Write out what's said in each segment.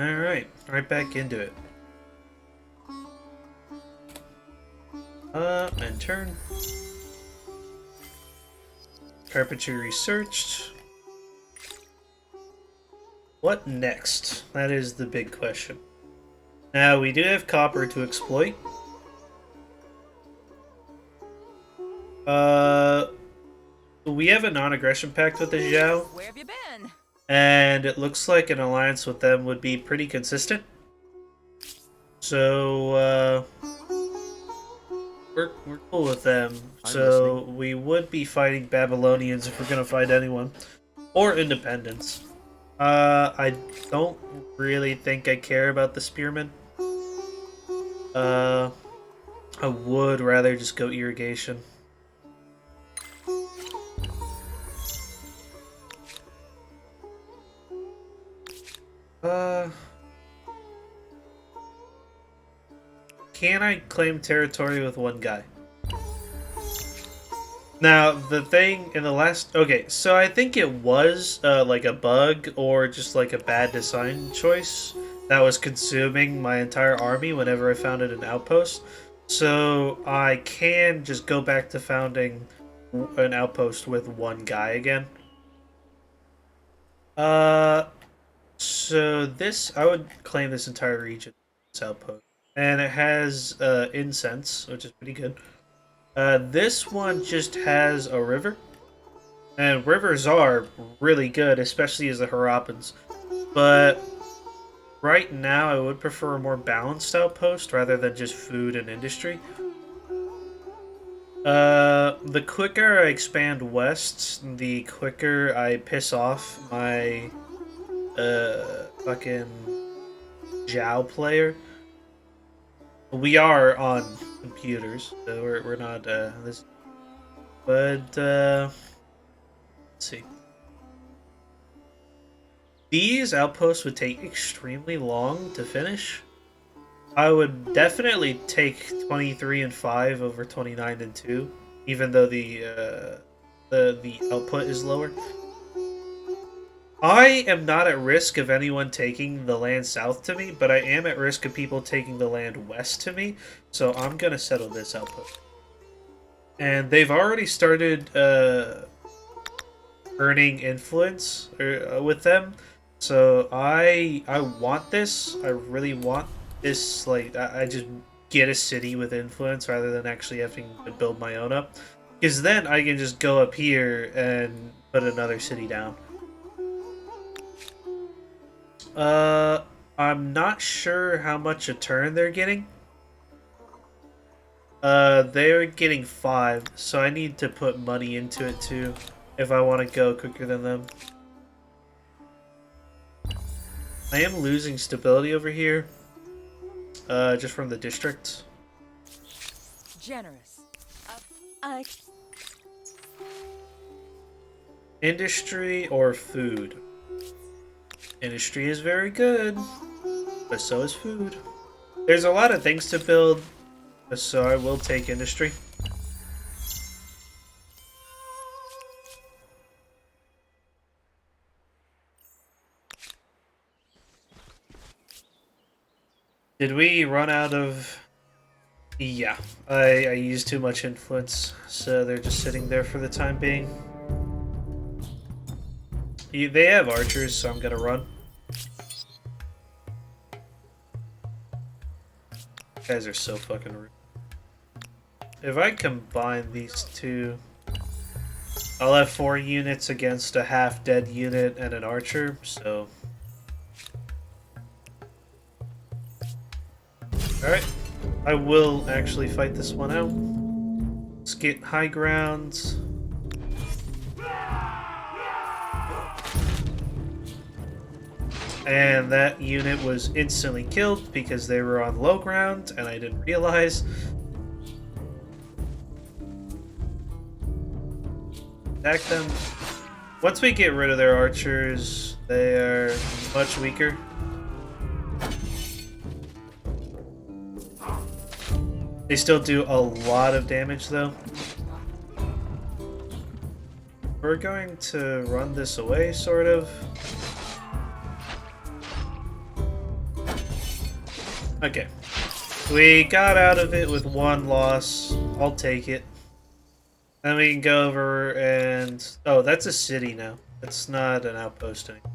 Alright, right back into it. And turn. Carpentry researched. What next? That is the big question. Now, we do have copper to exploit. Uh, we have a non-aggression pact with the Zhao. Where have you been? And it looks like an alliance with them would be pretty consistent. So, we're cool with them. So, we would be fighting Babylonians if we're gonna fight anyone. Or independents. I don't really think I care about the spearmen. I would rather just go irrigation. Can I claim territory with one guy? Now, the thing in the last... Okay, so I think it was like a bug or just like a bad design choice that was consuming my entire army whenever I founded an outpost. So I can just go back to founding an outpost with one guy again. So this... I would claim this entire region as outpost. And it has incense, which is pretty good. This one just has a river. And rivers are really good, especially as the Harappans. But right now, I would prefer a more balanced outpost rather than just food and industry. The quicker I expand west, the quicker I piss off my fucking Zhao player. We are on computers, so we're not this, but let's see. These outposts would take extremely long to finish. I would definitely take 23 and 5 over 29 and 2, even though the output is lower. I am not at risk of anyone taking the land south to me, but I am at risk of people taking the land west to me, so I'm going to settle this output. And they've already started earning influence with them, so I want this. I really want this. Like, I just get a city with influence rather than actually having to build my own up. Because then I can just go up here and put another city down. I'm not sure how much a turn they're getting. They're getting 5, so I need to put money into it too, if I want to go quicker than them. I am losing stability over here, just from the district. Generous. Industry or food? Industry is very good, but so is food. There's a lot of things to build, so I will take industry. Did we run out of... Yeah, I used too much influence, so they're just sitting there for the time being. They have archers, so I'm gonna run. You guys are so fucking rude. If I combine these two, I'll have 4 units against a half-dead unit and an archer, so... Alright, I will actually fight this one out. Let's get high ground. And that unit was instantly killed because they were on low ground and I didn't realize. Attack them. Once we get rid of their archers, they are much weaker. They still do a lot of damage though. We're going to run this away, sort of. Okay. We got out of it with one loss. I'll take it. Then we can go over and... Oh, that's a city now. It's not an outpost anymore.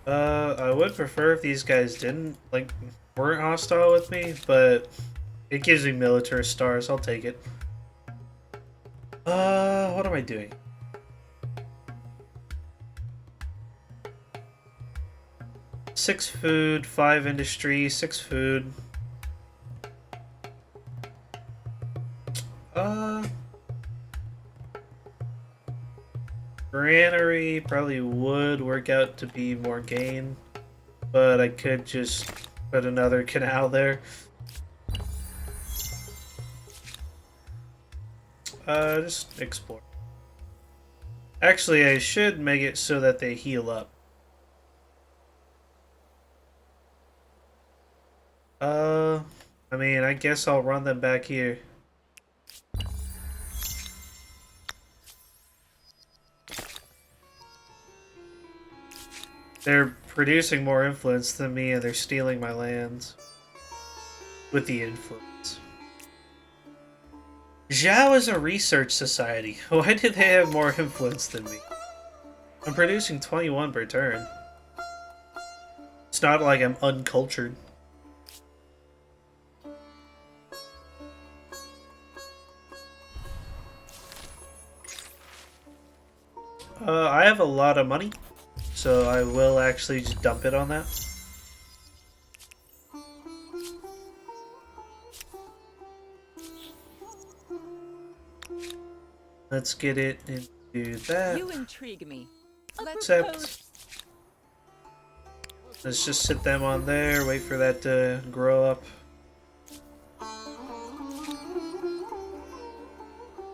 I would prefer if these guys didn't, like, weren't hostile with me, but it gives me military stars. I'll take it. What am I doing? Six food, 5 industry, 6 food. Granary probably would work out to be more gain, but I could just put another canal there. Just explore. Actually, I should make it so that they heal up. I mean, I guess I'll run them back here. They're producing more influence than me, and they're stealing my lands with the influence. Zhao is a research society. Why do they have more influence than me? I'm producing 21 per turn. It's not like I'm uncultured. I have a lot of money, so I will actually just dump it on that. Let's get it into that. You intrigue me. Accept. Let's just sit them on there, wait for that to grow up.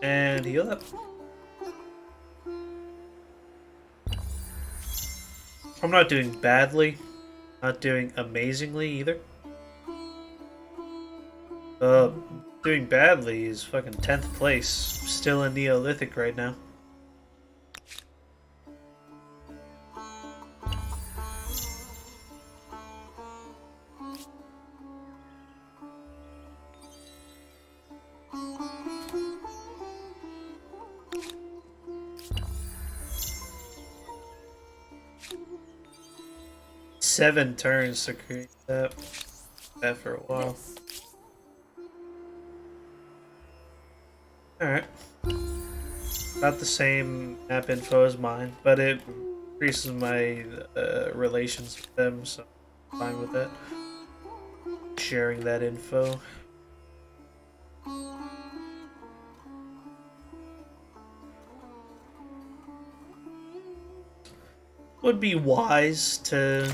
And heal up. I'm not doing badly. Not doing amazingly either. Doing badly is fucking 10th place. Still in Neolithic right now. Seven turns to create that for a while. Alright. Not the same map info as mine, but it increases my relations with them, so I'm fine with that. Sharing that info. Would be wise to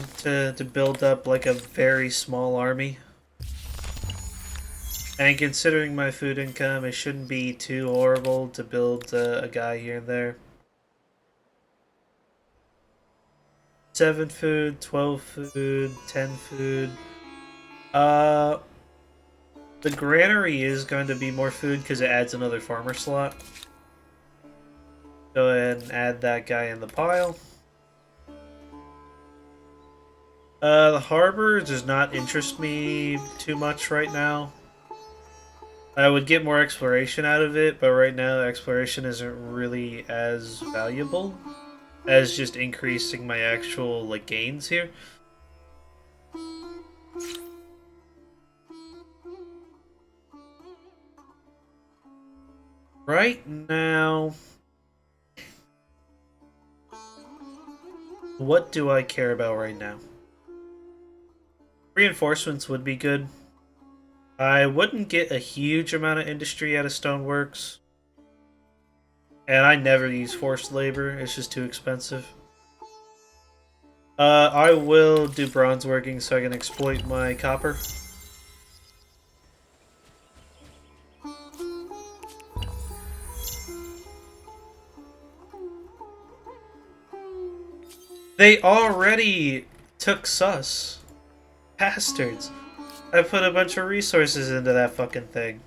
build up like a very small army. And considering my food income, it shouldn't be too horrible to build a guy here and there. 7 food, 12 food, 10 food. The granary is going to be more food because it adds another farmer slot. Go ahead and add that guy in the pile. The harbor does not interest me too much right now. I would get more exploration out of it, but right now exploration isn't really as valuable as just increasing my actual like gains here. Right now, what do I care about right now? Reinforcements would be good. I wouldn't get a huge amount of industry out of stoneworks. And I never use forced labor, it's just too expensive. I will do bronze working so I can exploit my copper. They already took sus. Bastards. I put a bunch of resources into that fucking thing.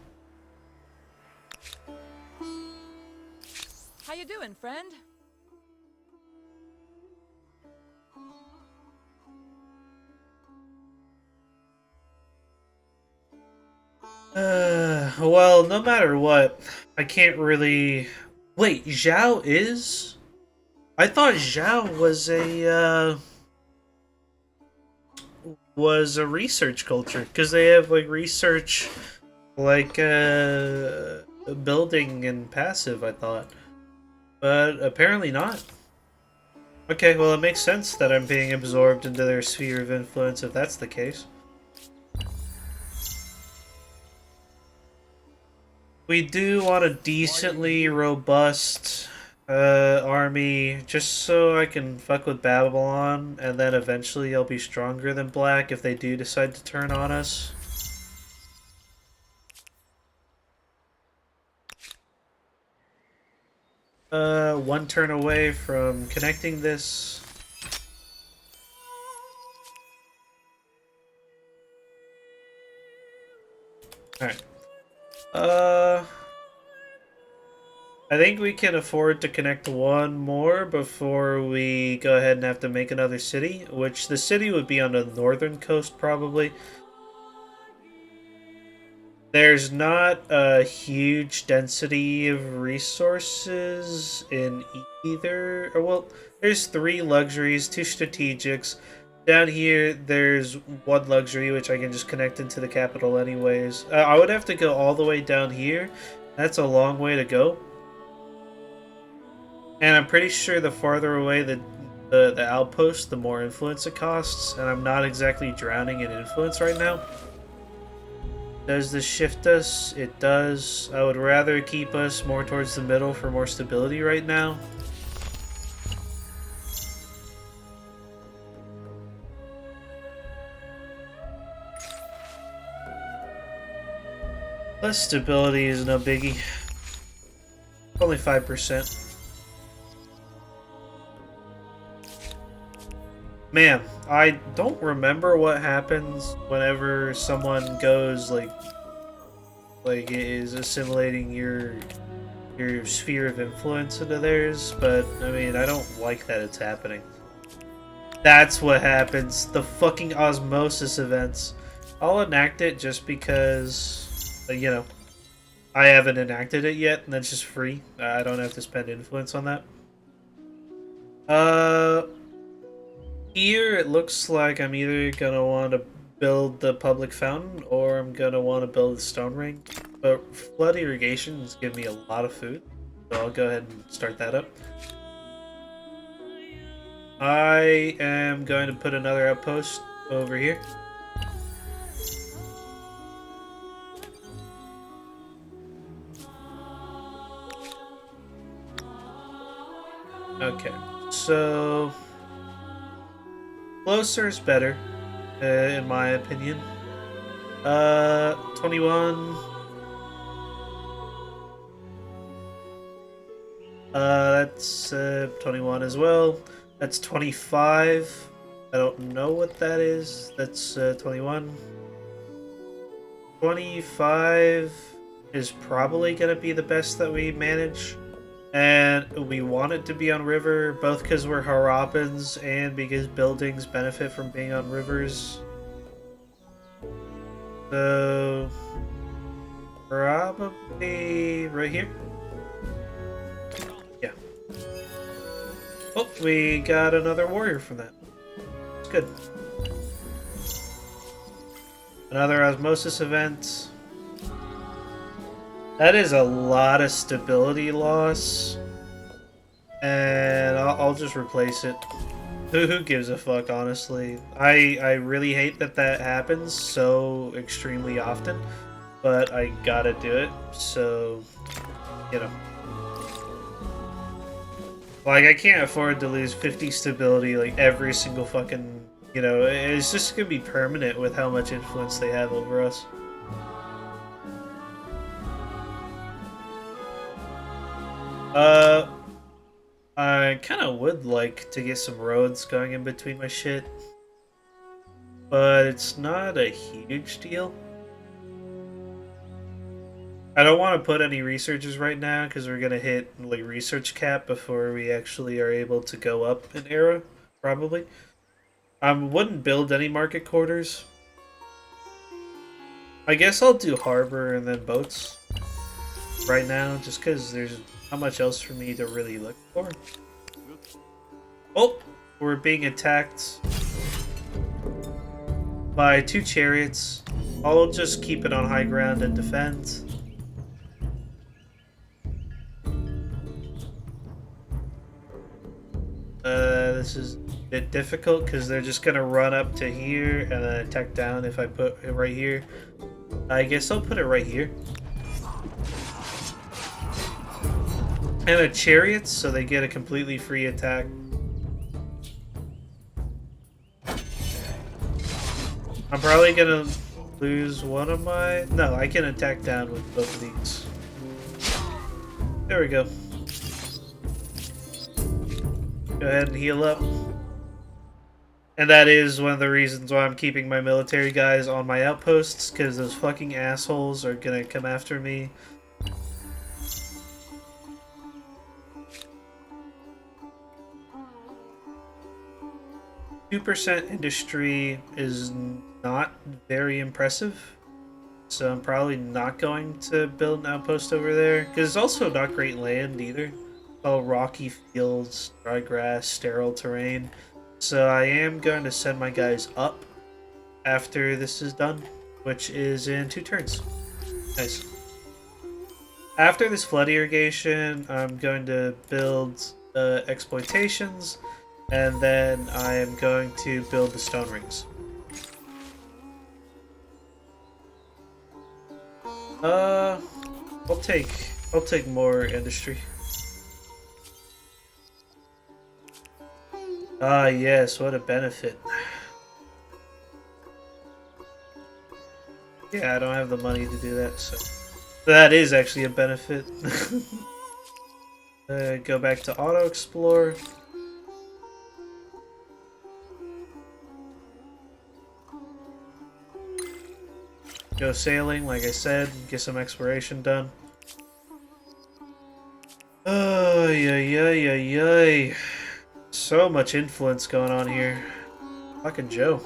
How you doing, friend? Well, no matter what, I can't really. Wait, Zhao is? I thought Zhao was a research culture because they have like research like building and passive. I thought, but apparently not. Okay, well, it makes sense that I'm being absorbed into their sphere of influence if that's the case. We do want a decently robust army just so I can fuck with Babylon, and then eventually I'll be stronger than Black if they do decide to turn on us. One turn away from connecting this. Alright. I think we can afford to connect one more before we go ahead and have to make another city, which the city would be on the northern coast probably. There's not a huge density of resources in either. Or, well, there's three luxuries, two strategics. Down here, there's one luxury, which I can just connect into the capital anyways. I would have to go all the way down here. That's a long way to go. And I'm pretty sure the farther away the outpost, the more influence it costs. And I'm not exactly drowning in influence right now. Does this shift us? It does. I would rather keep us more towards the middle for more stability right now. Less stability is no biggie. Only 5%. Man, I don't remember what happens whenever someone goes like is assimilating your sphere of influence into theirs, but I mean, I don't like that it's happening. That's what happens. The fucking osmosis events. I'll enact it just because, I haven't enacted it yet, and that's just free. I don't have to spend influence on that. Uh, Here it looks like I'm either gonna want to build the public fountain or I'm gonna want to build the stone ring. But flood irrigation is giving me a lot of food, so I'll go ahead and start that up. I am going to put another outpost over here. Okay, so closer is better, in my opinion. 21. That's 21 as well. That's 25. I don't know what that is. That's 21. 25 is probably going to be the best that we manage. And we want it to be on river, both because we're Harappans and because buildings benefit from being on rivers. So, probably right here. Yeah. Oh, we got another warrior from that. It's good. Another osmosis event. That is a lot of stability loss. And I'll just replace it. Who gives a fuck, honestly? I really hate that that happens so extremely often. But I gotta do it, so, you know. Like, I can't afford to lose 50 stability, like, every single fucking... it's just gonna be permanent with how much influence they have over us. I kind of would like to get some roads going in between my shit. But it's not a huge deal. I don't want to put any researchers right now because we're going to hit like research cap before we actually are able to go up an era, probably. I wouldn't build any market quarters. I guess I'll do harbor and then boats right now, just because there's not much else for me to really look for. Oh, we're being attacked by 2 chariots. I'll just keep it on high ground and defend. This is a bit difficult because they're just gonna run up to here and then attack down if I put it right here. I guess I'll put it right here. And a chariot, so they get a completely free attack. I'm probably gonna lose one of my... No, I can attack down with both of these. There we go. Go ahead and heal up. And that is one of the reasons why I'm keeping my military guys on my outposts, because those fucking assholes are gonna come after me. %2 industry is not very impressive, so I'm probably not going to build an outpost over there, because it's also not great land either. All rocky fields, dry grass, sterile terrain. So I am going to send my guys up after this is done, which is in 2 turns. Nice. After this flood irrigation, I'm going to build exploitations, and then I am going to build the stone rings. I'll take more industry. Ah, yes, what a benefit. Yeah, I don't have the money to do that, so... That is actually a benefit. Go back to auto-explore. Go sailing, like I said, get some exploration done. Oh, yay. So much influence going on here. Fucking Joe.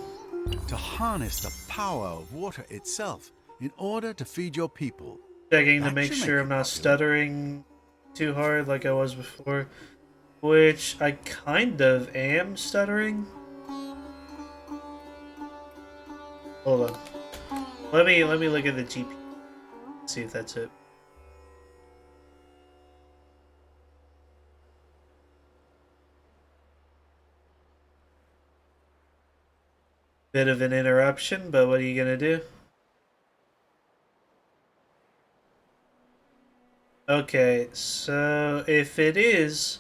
To harness the power of water itself in order to feed your people. Checking to make sure I'm not stuttering too hard like I was before. Which I kind of am stuttering. Hold on. Let me look at the GP. See if that's it. Bit of an interruption, but what are you gonna do? Okay, so if it is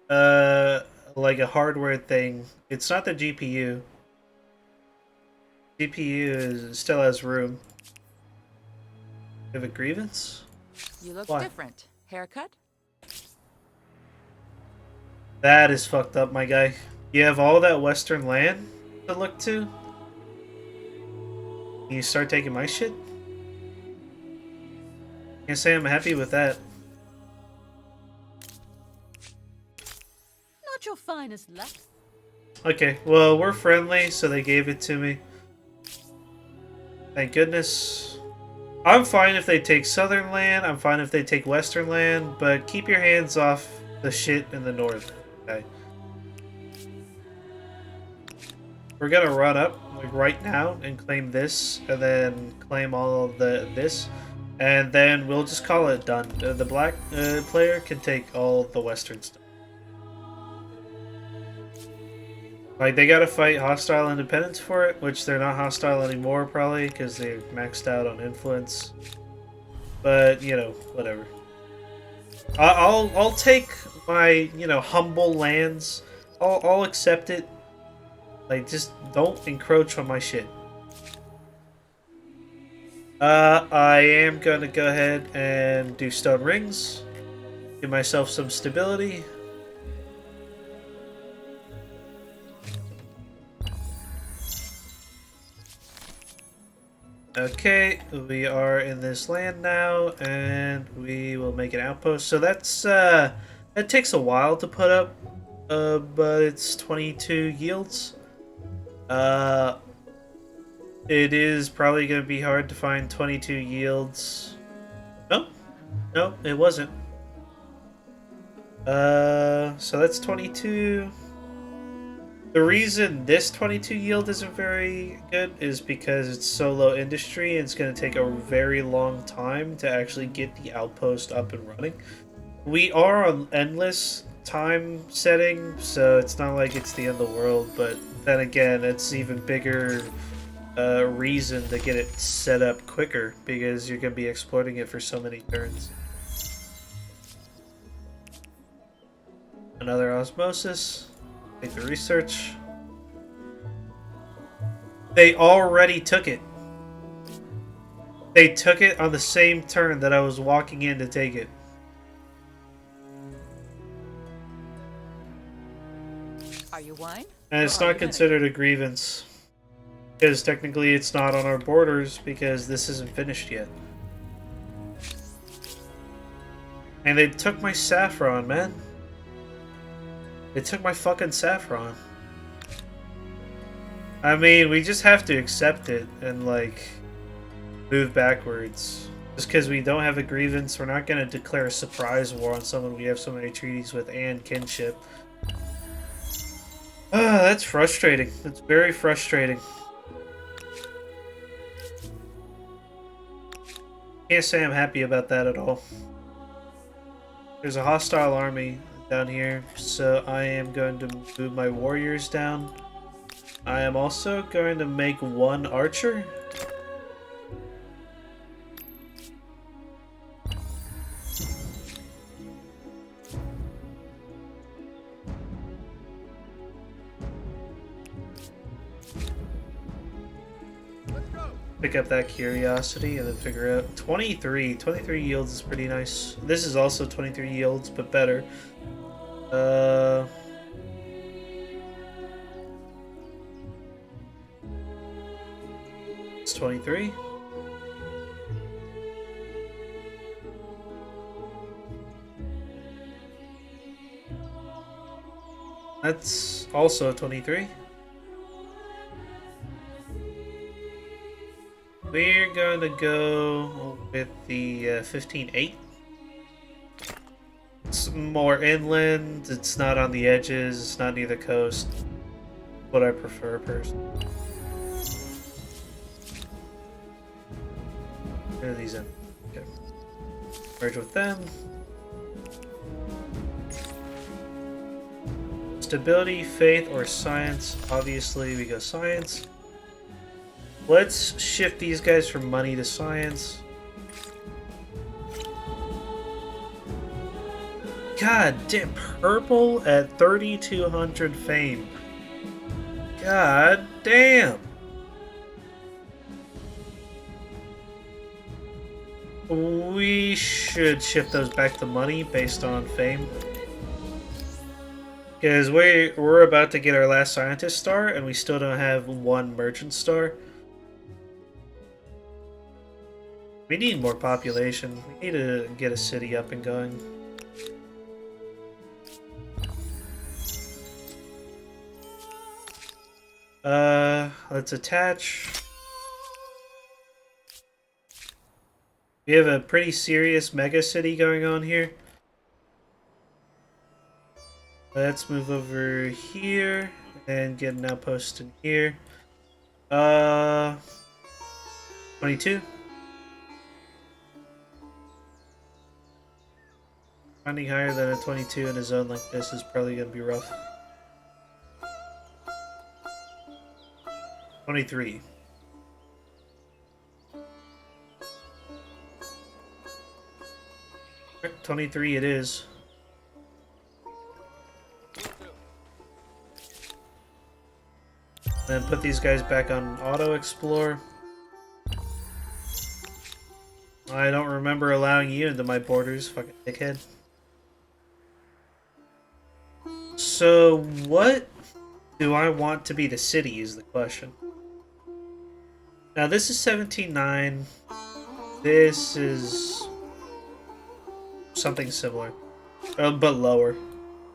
like a hardware thing, it's not the GPU. GPU still has room. You have a grievance? You look Why? different. Haircut? That is fucked up, my guy. You have all that western land to look to? You start taking my shit? Can't say I'm happy with that. Not your finest luck. Okay, well, we're friendly, so they gave it to me. Thank goodness. I'm fine if they take southern land, I'm fine if they take western land, but keep your hands off the shit in the north. Okay. We're gonna run up like right now and claim this, and then claim all of this, and then we'll just call it done. The black player can take all the western stuff. Like, they gotta fight hostile independence for it, which they're not hostile anymore, probably, because they're maxed out on influence. But, you know, whatever. I'll take my, you know, humble lands. I'll accept it. Like, just don't encroach on my shit. I am gonna go ahead and do stone rings. Give myself some stability. Okay, we are in this land now, and we will make an outpost. So that's, that takes a while to put up, but it's 22 yields. It is probably going to be hard to find 22 yields. No, no, it wasn't. So that's 22. The reason this 22 yield isn't very good is because it's so low industry and it's going to take a very long time to actually get the outpost up and running. We are on endless time setting, so it's not like it's the end of the world, but then again, it's even bigger reason to get it set up quicker because you're going to be exploiting it for so many turns. Another osmosis. Take the research. They already took it. They took it on the same turn that I was walking in to take it. Are you wine? And it's not considered a grievance. Because technically it's not on our borders because this isn't finished yet. And they took my saffron, man. They took my fucking saffron. I mean, we just have to accept it and, like, move backwards. Just because we don't have a grievance, we're not going to declare a surprise war on someone we have so many treaties with and kinship. Ah, that's frustrating. That's very frustrating. Can't say I'm happy about that at all. There's a hostile army down here, so I am going to move my warriors down. I am also going to make one archer. Pick up that curiosity and then figure out 23 yields is pretty nice. This is also 23 yields but better. It's 23. That's also 23. We're going to go with the 15-8. It's more inland, it's not on the edges, it's not near the coast. What I prefer personally. Where are these in? Okay. Merge with them. Stability, faith, or science. Obviously, we go science. Let's shift these guys from money to science. God damn, purple at 3,200 fame. God damn. We should shift those back to money based on fame. Because we're about to get our last scientist star and we still don't have one merchant star. We need more population. We need to get a city up and going. Let's attach. We have a pretty serious mega city going on here. Let's move over here and get an outpost in here. 22. Finding higher than a 22 in a zone like this is probably going to be rough. 23. Alright, 23 it is. Then put these guys back on auto explore. I don't remember allowing you into my borders, fucking dickhead. So what do I want to be the city is the question. Now this is 17.9. This is something similar, but lower.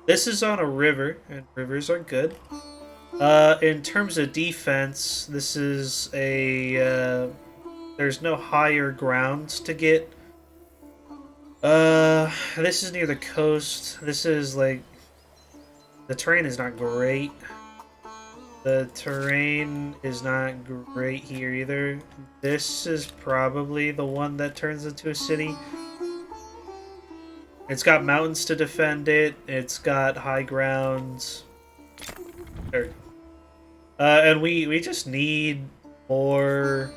This is on a river, and rivers are good. In terms of defense, this is a there's no higher grounds to get. This is near the coast. This is like the terrain is not great. The terrain is not great here either. This is probably the one that turns into a city. It's got mountains to defend it. It's got high grounds. There. And we just need more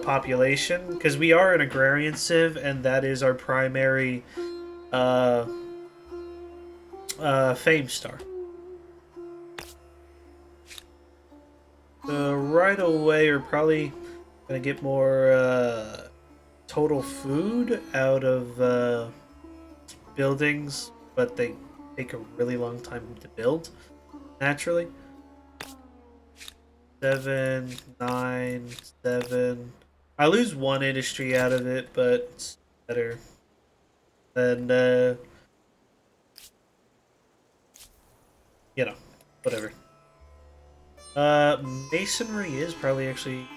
population because we are an agrarian civ, and that is our primary fame star. Right away, we're probably gonna get more total food out of buildings, but they take a really long time to build, naturally. 7, 9, 7. I lose one industry out of it, but it's better than, you know, whatever. Masonry is probably actually...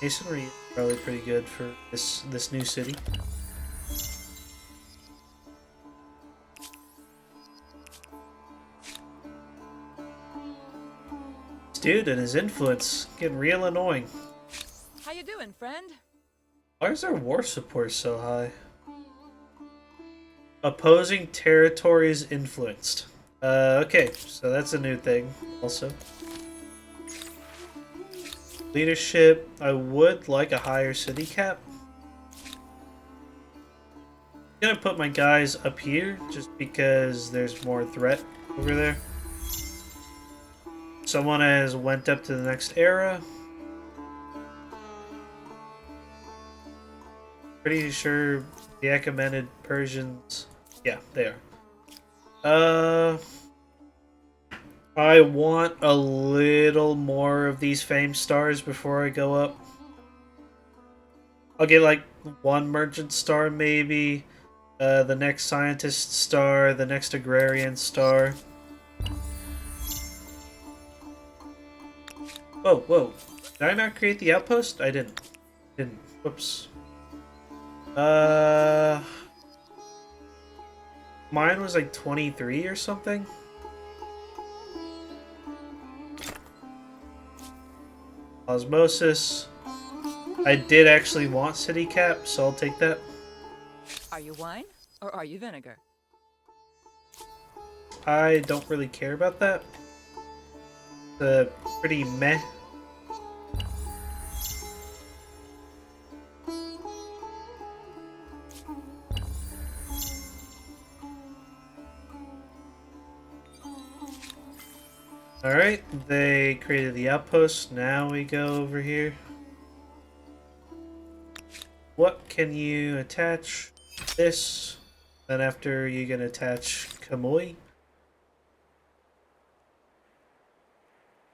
Masonry is probably pretty good for this new city. Dude and his influence getting real annoying. How you doing, friend? Why is our war support so high? Opposing territories influenced. Okay, so that's a new thing also. Leadership, I would like a higher city cap. I'm gonna put my guys up here just because there's more threat over there. Someone has went up to the next era. Pretty sure the Achaemenid Persians... Yeah, they are. I want a little more of these fame stars before I go up. I'll get like one merchant star maybe. The next scientist star, the next agrarian star. Whoa, whoa. Did I not create the outpost? I didn't. Whoops. Mine was like 23 or something. Osmosis. I did actually want city cap, so I'll take that. Are you wine or are you vinegar? I don't really care about that. Pretty meh. Alright, they created the outpost. Now we go over here. What can you attach? This. Then after you can attach Kamui.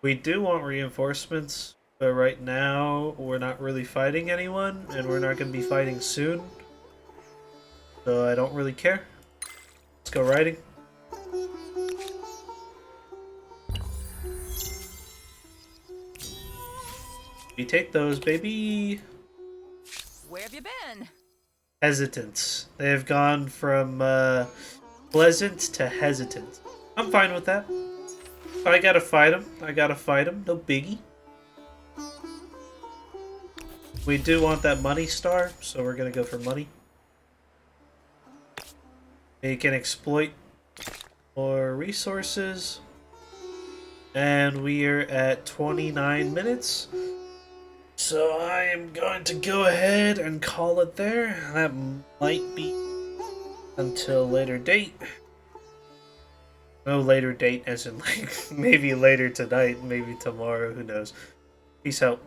We do want reinforcements, but right now we're not really fighting anyone, and we're not going to be fighting soon. So I don't really care. Let's go riding. We take those, baby. Where have you been? Hesitance. They have gone from pleasant to hesitant. I'm fine with that. I gotta fight him. I gotta fight him. No biggie. We do want that money star, so we're gonna go for money. We can exploit more resources. And we are at 29 minutes. So I am going to go ahead and call it there. That might be until later date. No later date as in like maybe later tonight, maybe tomorrow, who knows. Peace out.